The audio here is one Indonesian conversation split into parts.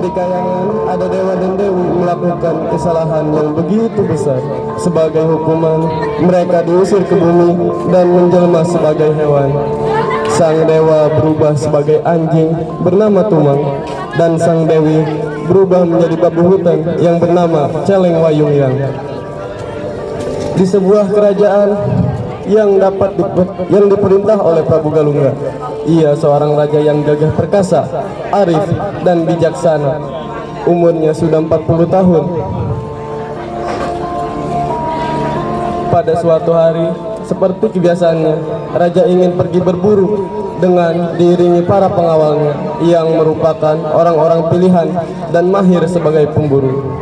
Di kayangan ada dewa dan dewi melakukan kesalahan yang begitu besar. Sebagai hukuman, mereka diusir ke bumi dan menjelma sebagai hewan. Sang dewa berubah sebagai anjing bernama Tumang, dan sang dewi berubah menjadi babi hutan yang bernama Celeng Wayungyang. Di sebuah kerajaan yang diperintah oleh Prabu Galungga, ia seorang raja yang gagah perkasa, arif dan bijaksana. Umurnya sudah 40 tahun. Pada suatu hari, seperti kebiasaannya, raja ingin pergi berburu dengan diiringi para pengawalnya yang merupakan orang-orang pilihan dan mahir sebagai pemburu.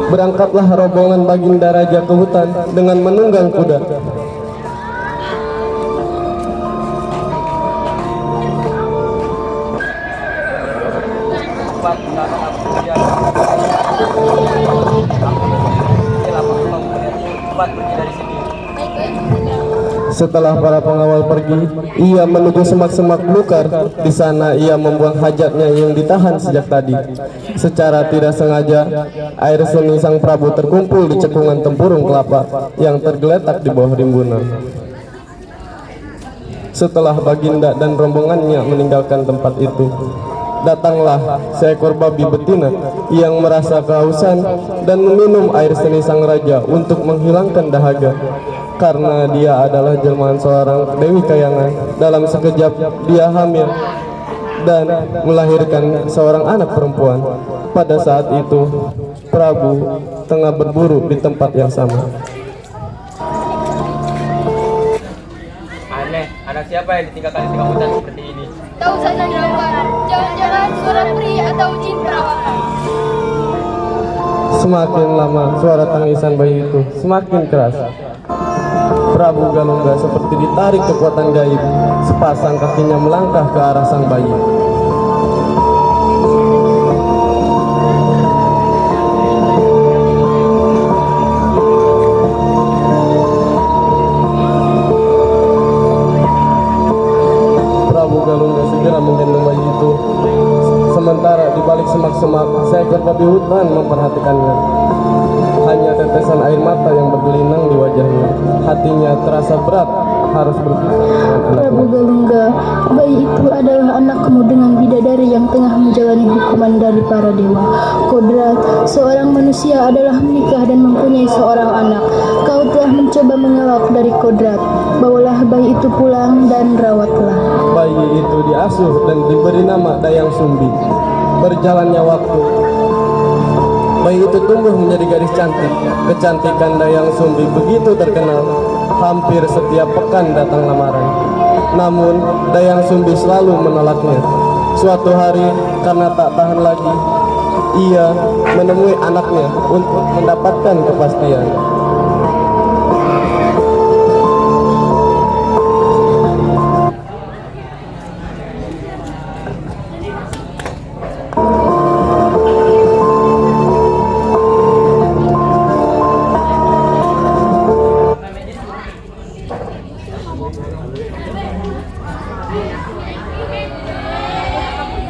Berangkatlah rombongan baginda raja ke hutan dengan menunggang kuda. Setelah para pengawal pergi, ia menuju semak-semak belukar. Di sana ia membuang hajatnya yang ditahan sejak tadi. Secara tidak sengaja, air seni sang Prabu terkumpul di cekungan tempurung kelapa yang tergeletak di bawah rimbunan. Setelah baginda dan rombongannya meninggalkan tempat itu, datanglah seekor babi betina yang merasa kehausan dan meminum air seni sang raja untuk menghilangkan dahaga. Karena dia adalah jelmaan seorang dewi kayangan, dalam sekejap dia hamil dan melahirkan seorang anak perempuan. Pada saat itu, Prabu tengah berburu di tempat yang sama. Aneh, anak siapa yang ditinggalkan di tengah hutan seperti ini? Tahu saja dilakukan, jangan-jangan suara peri atau jin perawan. Semakin lama suara tangisan bayi itu semakin keras. Prabu Galungga seperti ditarik kekuatan gaib. Sepasang kakinya melangkah ke arah sang bayi. Prabu Galungga segera menggendong bayi itu. Sementara di balik semak-semak, seekor babi hutan memperhatikannya. Hanya tetesan air mata yang bergelinang di wajahnya. Hatinya terasa berat harus berpisah dengan anaknya. Prabu Galungga, bayi itu adalah anakmu dengan bidadari yang tengah menjalani hukuman dari para dewa. Kodrat, seorang manusia adalah menikah dan mempunyai seorang anak. Kau telah mencoba mengelak dari kodrat. Bawalah bayi itu pulang dan rawatlah. Bayi itu diasuh dan diberi nama Dayang Sumbi. Berjalannya waktu, bayi itu tumbuh menjadi gadis cantik. Kecantikan Dayang Sumbi begitu terkenal, hampir setiap pekan datang lamaran. Namun Dayang Sumbi selalu menolaknya. Suatu hari karena tak tahan lagi, ia menemui anaknya untuk mendapatkan kepastian.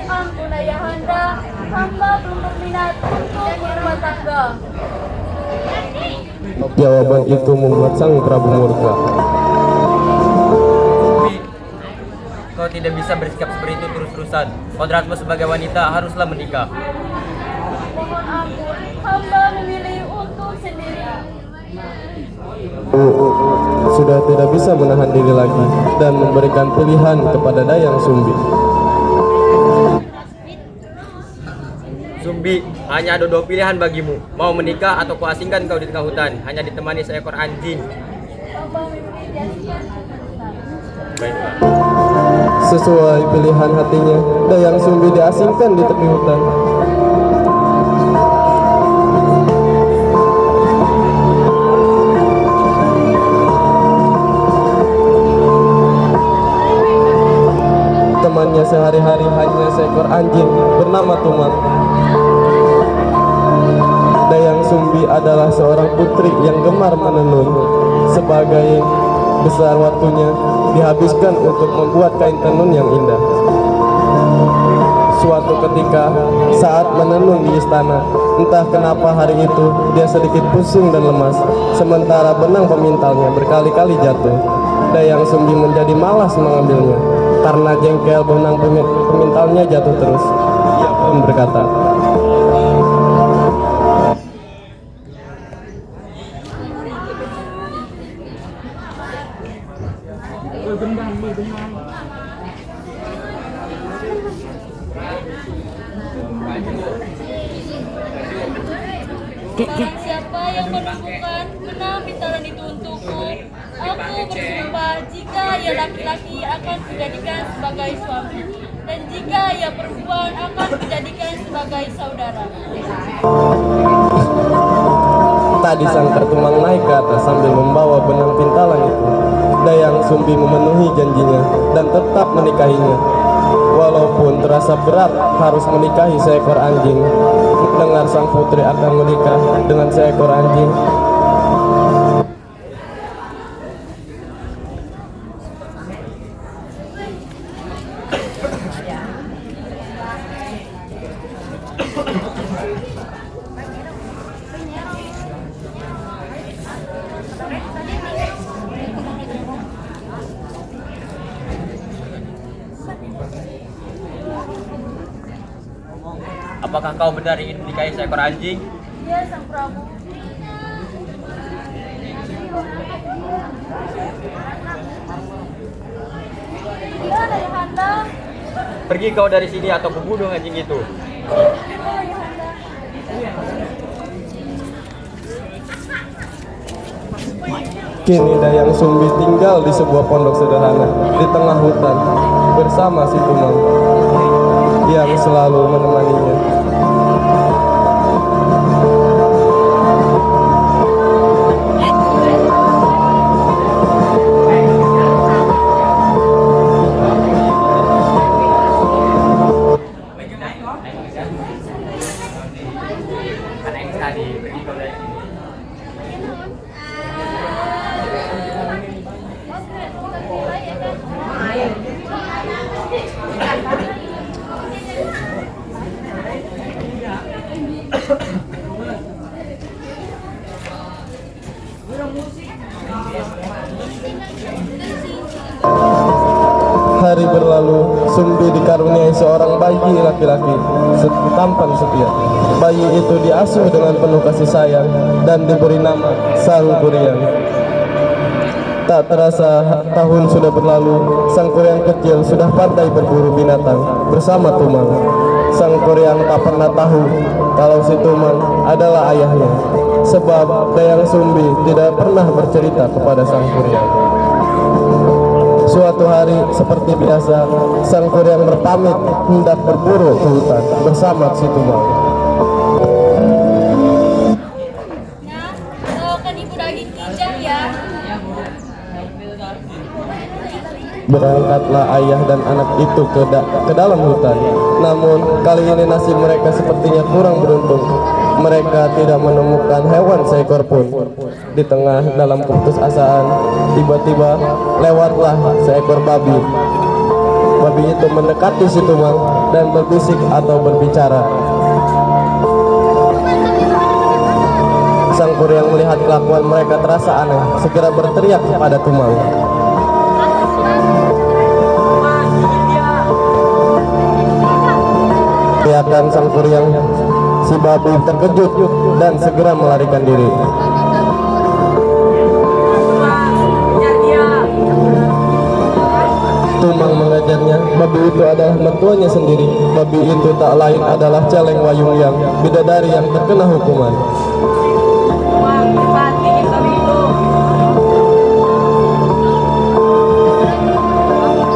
Ampun ayahanda, hamba belum berminat untuk berumah tangga. Jawaban itu membuat sang Prabu murka. Kau tidak bisa bersikap seperti itu terus-terusan. Kodratmu sebagai wanita haruslah menikah. Mohon ampun, hamba memilih untuk sendiri. Sudah tidak bisa menahan diri lagi dan memberikan pilihan kepada Dayang Sumbi. Sumbi, hanya ada dua pilihan bagimu. Mau menikah atau kuasingkan kau di tengah hutan, hanya ditemani seekor anjing. Hamba memilih jadian Baiklah. Sesuai pilihan hatinya, Dayang Sumbi diasingkan di tepi hutan. Temannya sehari-hari hanya seekor anjing bernama Tumang. Dayang Sumbi adalah seorang putri yang gemar menenun. Sebagai besar waktunya dihabiskan untuk membuat kain tenun yang indah. Suatu ketika saat menenun di istana, entah kenapa hari itu dia sedikit pusing dan lemas, sementara benang pemintalnya berkali-kali jatuh. Dayang Sumbi menjadi malas mengambilnya karena jengkel benang pemintalnya jatuh terus. Ia pun berkata, Siapa yang menemukan benang pintalan itu untukku? Aku bersumpah jika ia laki-laki akan kujadikan sebagai suami, dan jika ia perempuan akan kujadikan sebagai saudara. tadi sang Kertumang naik ke atas sambil membawa benang pintalan itu. Dayang Sumbi memenuhi janjinya dan tetap menikahinya. Walaupun terasa berat harus menikahi seekor anjing, mendengar sang putri akan menikah dengan seekor anjing, Apakah kau benar ingin menikahi seekor anjing? Ya, Sang Prabu. Ya, Ayahanda. Pergi kau dari sini atau kubunuh anjing itu. kini Dayang Sumbi tinggal di sebuah pondok sederhana di tengah hutan bersama si Tumang yang selalu menemaninya. Hari berlalu, Sumbi dikaruniai seorang bayi laki-laki tampan setia. Bayi itu diasuh dengan penuh kasih sayang dan diberi nama Sang Kuryang. Tak terasa tahun sudah berlalu, Sang Kuryang kecil sudah pandai berburu binatang bersama Tumang. Sang Kuryang tak pernah tahu kalau si Tumang adalah ayahnya, sebab Dayang Sumbi tidak pernah bercerita kepada Sang Kuryang. Suatu hari seperti biasa, Sang Kuryang berpamit hendak berburu ke hutan bersama si Tumang. Nah, bawakan ibu daging kijang ya. Berangkatlah ayah dan anak itu ke dalam hutan. Namun kali ini nasib mereka sepertinya kurang beruntung. Mereka tidak menemukan hewan seekor pun. Di tengah dalam keputusasaan, tiba-tiba lewatlah seekor babi. Babi itu mendekati si Tumang dan berbisik atau berbicara. Sang Kuryang melihat kelakuan mereka terasa aneh, segera berteriak kepada Tumang. Teriakan Sang Kuryang, si babi terkejut dan segera melarikan diri. Tumang mengajarnya, babi itu adalah mertuanya sendiri. Babi itu tak lain adalah Celeng Wayungyang, bidadari yang terkena hukuman.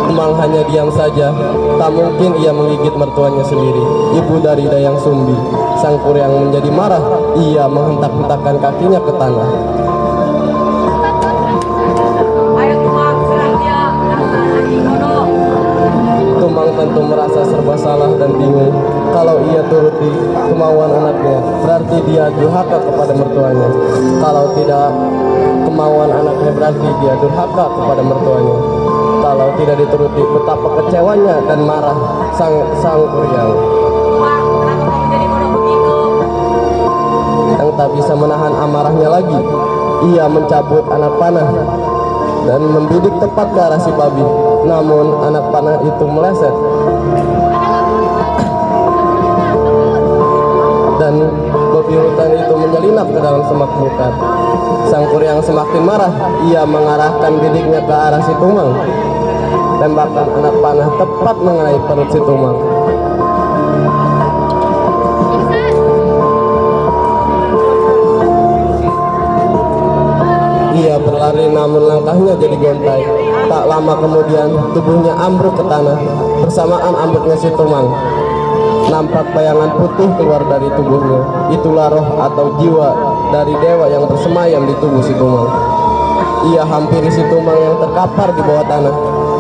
Tumang hanya diam saja, tak mungkin ia menggigit mertuanya sendiri, ibu dari Dayang Sumbi. Sang Kuryang menjadi marah, ia menghentak-hentakkan kakinya ke tanah. Tumang tentu merasa serba salah dan bingung. Kalau ia turuti kemauan anaknya, berarti dia durhaka kepada mertuanya. Kalau tidak kemauan anaknya, berarti dia durhaka kepada mertuanya. Kalau tidak dituruti, betapa kecewanya dan marah sang Kuryang. Kenapa kamu jadi bodoh begitu? Yang tak bisa menahan amarahnya lagi, ia mencabut anak panah dan membidik tepat ke arah si babi. Namun anak panah itu meleset dan babi hutan itu menyelinap ke dalam semak belukar. Sang Kuryang semakin marah, ia mengarahkan bidiknya ke arah si Tumang. Tembakan anak panah tepat mengenai perut si Tumang. Ia berlari namun langkahnya jadi gontai. Tak lama kemudian tubuhnya ambruk ke tanah. Bersamaan ambruknya si Tumang, nampak bayangan putih keluar dari tubuhnya. Itulah roh atau jiwa dari dewa yang bersemayam di tubuh si Tumang. Ia hampiri si Tumang yang terkapar di bawah tanah.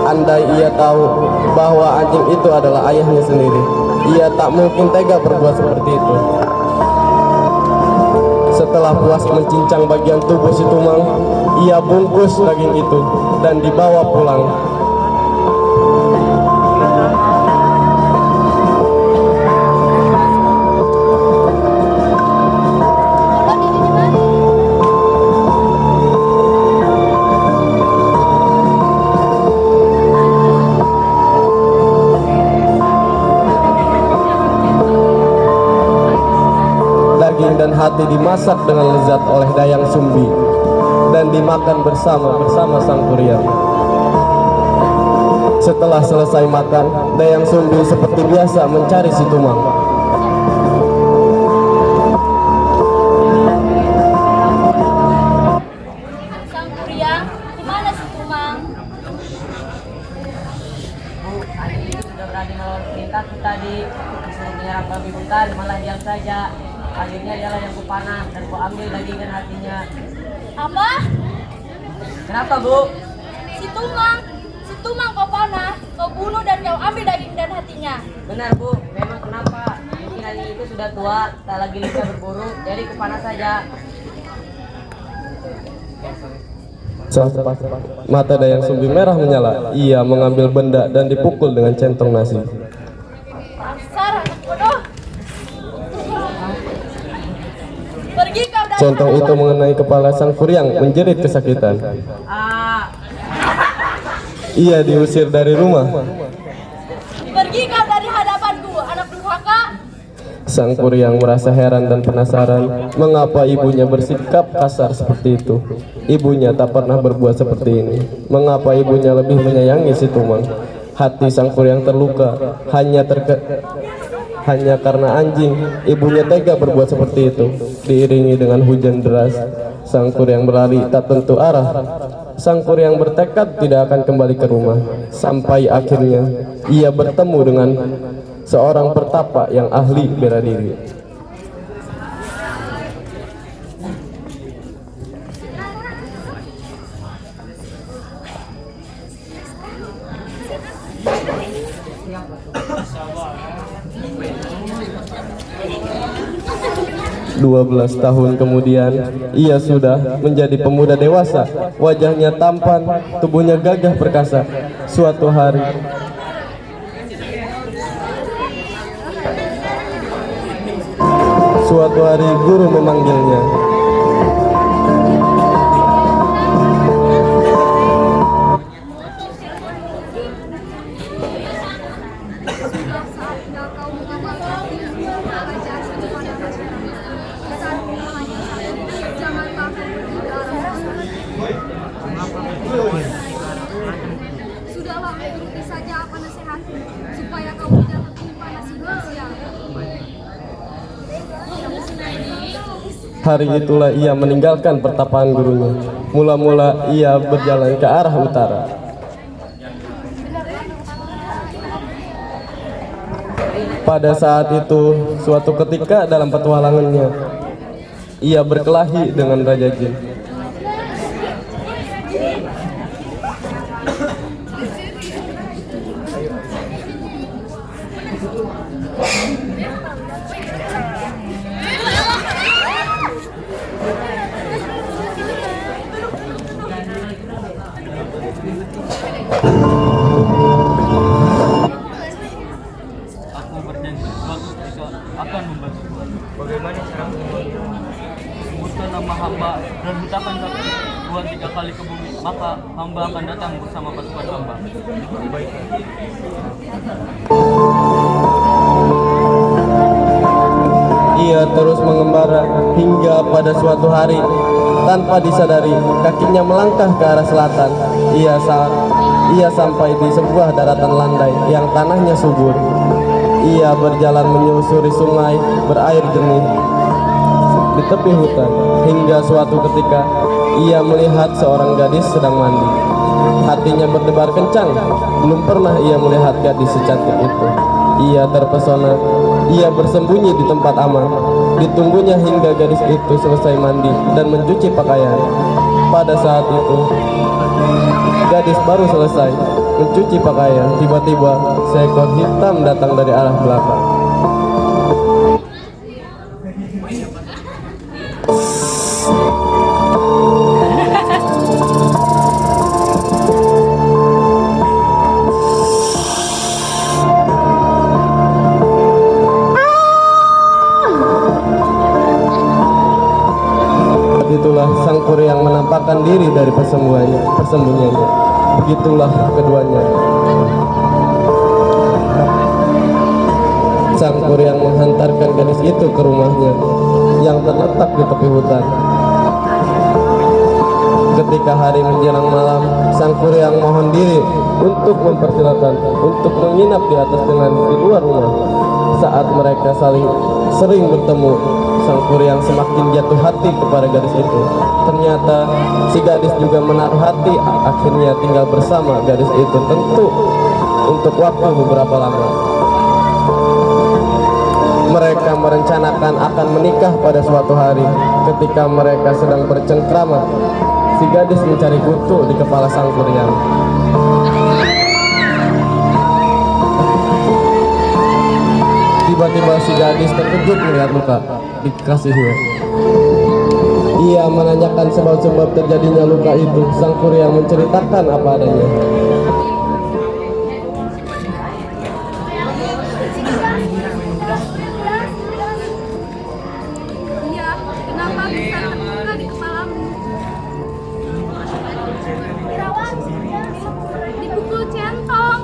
Andai ia tahu bahwa anjing itu adalah ayahnya sendiri, ia tak mungkin tega berbuat seperti itu. Setelah puas mencincang bagian tubuh si Tumang, ia bungkus daging itu dan dibawa pulang. Daging dan hati dimasak dengan lezat oleh Dayang Sumbi dan dimakan bersama sang Kuryang. Setelah selesai makan, Dayang Sumbi seperti biasa mencari si Tumang. Sang Kuryang, di mana si Tumang? Bu, anjing itu sudah berani melawan perintahku tadi. Disuruh menyerang babi hutan, malah diam saja. Akhirnya dialah yang kupanah dan kuambil daging dan hatinya. Apa? Kenapa, Bu? Si Tumang kau panah, kau bunuh dan kau ambil daging dan hatinya. Benar, Bu. Memang kenapa? Mungkin anjing itu sudah tua, tak lagi lincah berburu, jadi kupanah saja. Saat mata Dayang Sumbi merah menyala, ia mengambil benda dan dipukul dengan centong nasi. Dasar anak bodoh. Pergi kau dari Centong itu mengenai kepala sang Kuryang, menjerit kesakitan. Ia diusir dari rumah. Pergi kau dari hadapanku, anak durhaka. Sang Kuryang merasa heran dan penasaran mengapa ibunya bersikap kasar seperti itu. Ibunya tak pernah berbuat seperti ini. Mengapa ibunya lebih menyayangi si Tumang? Hati sang Kuryang terluka hanya karena anjing. Ibunya tega berbuat seperti itu. Diiringi dengan hujan deras, sang Kuryang berlari tak tentu arah. Sang Kuryang bertekad tidak akan kembali ke rumah. Sampai akhirnya ia bertemu dengan seorang pertapa yang ahli bela diri. Dua 12 tahun kemudian, ia sudah menjadi pemuda dewasa. Wajahnya tampan, tubuhnya gagah perkasa. Suatu hari, guru memanggilnya. Sudahlah, ikuti saja apa nasihatku, supaya kamu tidak tertimpa nasib sial. Hari itulah ia meninggalkan pertapaan gurunya. Mula-mula ia berjalan ke arah utara. Pada saat itu, suatu ketika dalam petualangannya, ia berkelahi dengan Raja Jin. perempuan 3 kali ke bumi, maka hamba akan datang bersama pasukan hamba. Baik. Ia terus mengembara hingga pada suatu hari, tanpa disadari kakinya melangkah ke arah selatan. Ia sampai di sebuah daratan landai yang tanahnya subur. Ia berjalan menyusuri sungai berair jernih di tepi hutan, hingga suatu ketika ia melihat seorang gadis sedang mandi. Hatinya berdebar kencang, belum pernah ia melihat gadis secantik itu. Ia terpesona, ia bersembunyi di tempat aman. Ditunggunya hingga gadis itu selesai mandi dan mencuci pakaian. Pada saat itu, gadis baru selesai mencuci pakaian. Tiba-tiba seekor hitam datang dari arah belakang. Itulah sang kuryang menampakkan diri dari persembunyiannya. Begitulah keduanya. Sang kuryang menghantarkan gadis itu ke rumahnya yang terletak di tepi hutan. Ketika hari menjelang malam, sang kuryang mohon diri untuk mempersilakan untuk menginap di atas dengan di luar rumah. Saat mereka sering bertemu, sang kuryang semakin jatuh hati kepada gadis itu. Ternyata si gadis juga menaruh hati, akhirnya tinggal bersama gadis itu tentu untuk waktu beberapa lama. Mereka merencanakan akan menikah pada suatu hari. Ketika mereka sedang bercengkrama, si gadis mencari kutu di kepala sang kuryang. Tiba-tiba si gadis terkejut melihat luka di kekasihnya. Ia menanyakan sebab-sebab terjadinya luka itu. Sang kuryang menceritakan apa adanya. Iya, kenapa bisa terluka di kepalamu? Dipukul centong.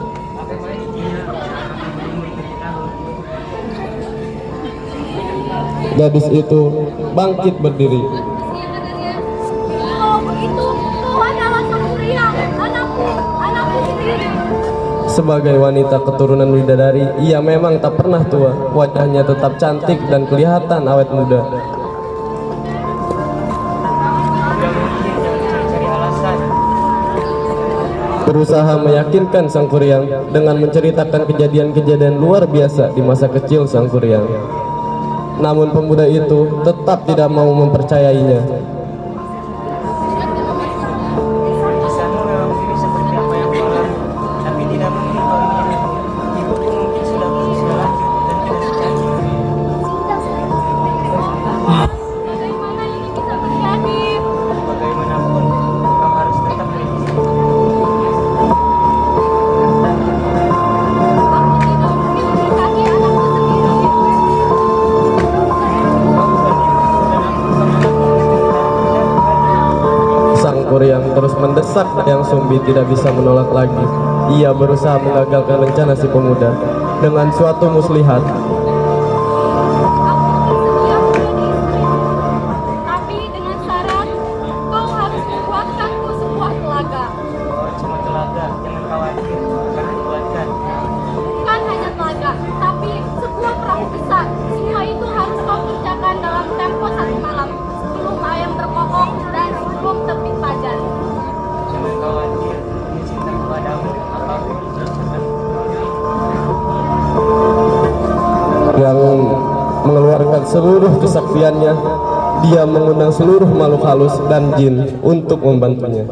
Gadis itu bangkit berdiri. Kalau begitu, kau adalah sang kuryang, anakku sendiri. Sebagai wanita keturunan bidadari, ia memang tak pernah tua. Wajahnya tetap cantik dan kelihatan awet muda. Berusaha meyakinkan sang kuryang dengan menceritakan kejadian-kejadian luar biasa di masa kecil sang kuryang. Namun pemuda itu tetap tidak mau mempercayainya. Kisahmu memang mirip seperti apa yang kau alami, tapi tidak mungkin kau ingin. Ibuku mungkin sudah berusia lanjut dan tidak secantik. Bagaimana ini bisa terjadi? Bagaimanapun, kau harus tetap ada di sini. Aku tidak mungkin menikahi anakku sendiri. Sang kuryang terus mendesak yang Sumbi tidak bisa menolak lagi. Ia berusaha mengagalkan rencana si pemuda dengan suatu muslihat. Aku bersedia menjadi istrimu. Tapi dengan syarat kau harus membuatkanku sebuah telaga. Oh, cuma telaga, jangan khawatir, akan dibuatkan. Bukan hanya telaga, tapi sebuah perahu besar. Semua itu harus kau kerjakan dalam tempo 1 malam sebelum ayam berkokok dan sebelum terbit fajar. Jangan khawatir, ini cinta kepadamu, apapun itu akan Yang mengeluarkan seluruh kesaktiannya, dia mengundang seluruh makhluk halus dan jin untuk membantunya.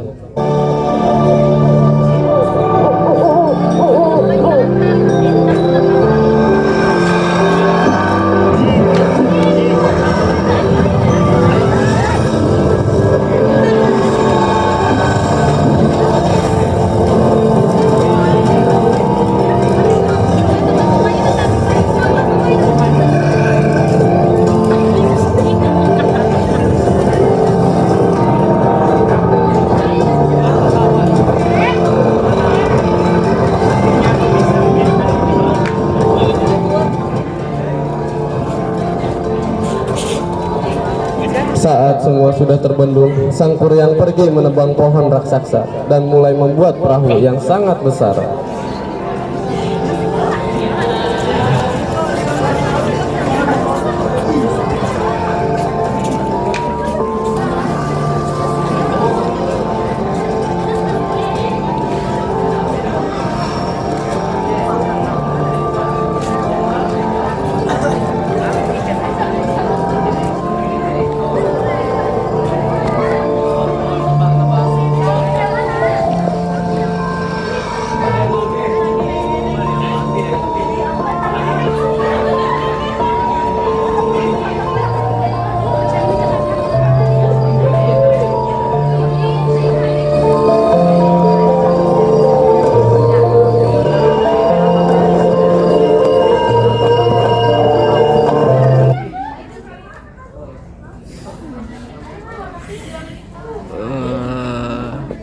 semua sudah terbendung, Sang Kuryang pergi menebang pohon raksasa dan mulai membuat perahu yang sangat besar.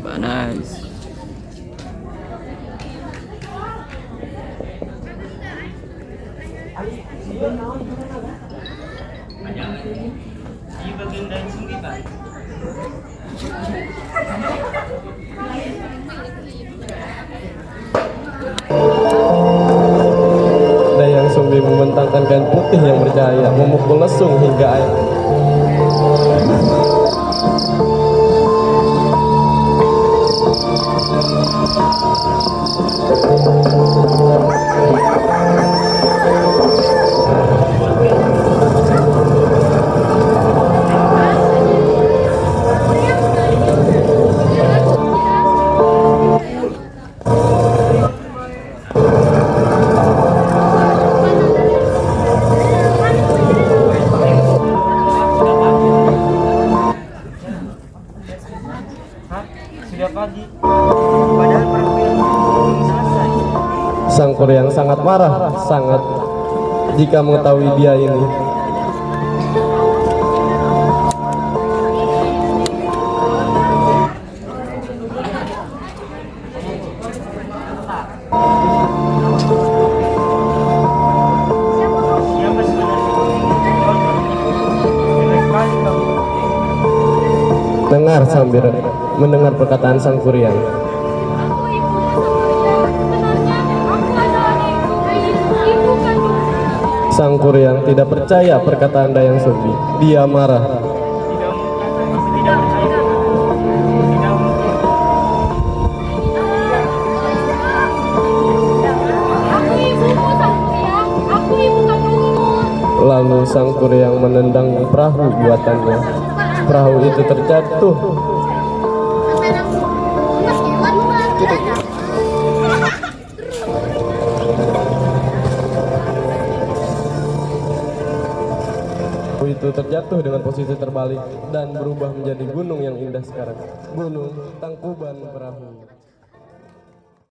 Panas. Di bagian dalam sini, Pak. Dayang Sumbi membentangkan kain putih yang bercahaya, memukul lesung hingga air. Hah? Sudah pagi. Padahal perahu yang belum selesai. Sang Kuryang sangat marah, sangat jika mengetahui dia ini. Siapa sebenarnya kau ini? Kau tertipu. Jelas sekali kau. Dengar sambil mendengar perkataan Sang Kuryang. Aku ibumu Sang Kuryang. Sebenarnya aku adalah ibu kandungmu. Sang Kuryang tidak percaya perkataan Dayang Sumbi. Dia marah. Tidak mungkin, masih tidak percaya. Tidak mungkin. Aku ibumu Sang Kuryang. Aku ibu kandungmu. Lalu Sang Kuryang menendang perahu buatannya. Perahu itu terjatuh. Perahu itu terjatuh dengan posisi terbalik dan berubah menjadi gunung yang indah sekarang. Gunung Tangkuban Perahu.